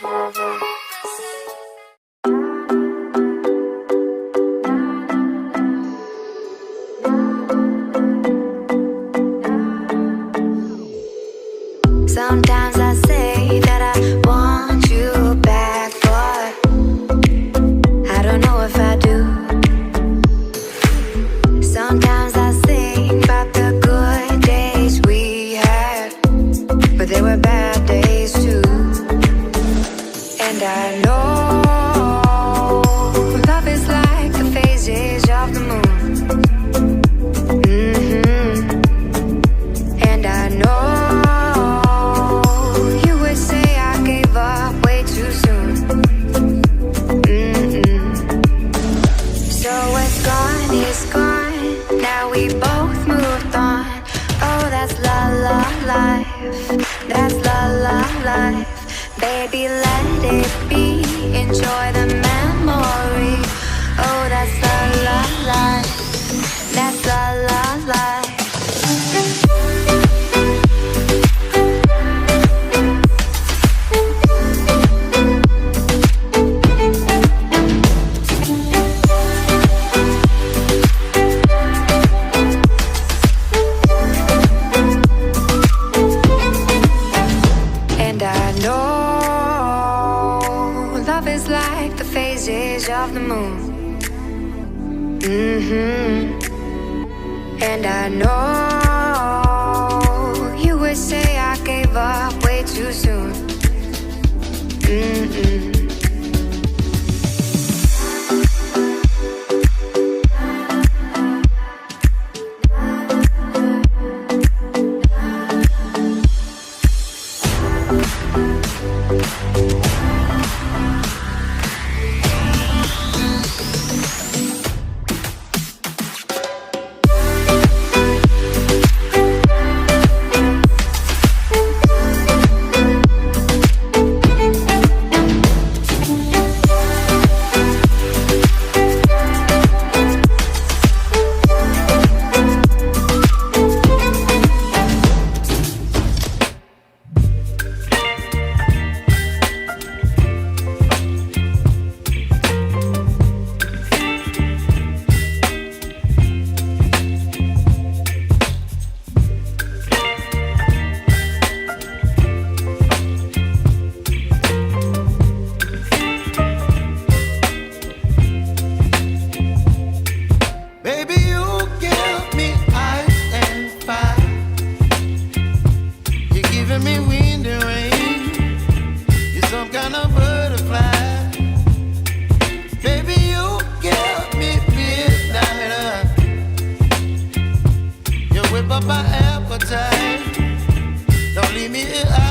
Sometimes I say that I want you back, but I don't know if I do. Sometimes I think about the good days we had, but there were bad days too. And I know love is like the phases of the moon. And I know it's gone, now we both moved on. Oh, that's la la life, that's la la life. Baby, let it be, enjoy the memory. Oh, that's la la life, that's la la life. Of the moon. And I know you would say I gave up way too soon. My appetite, don't leave me here.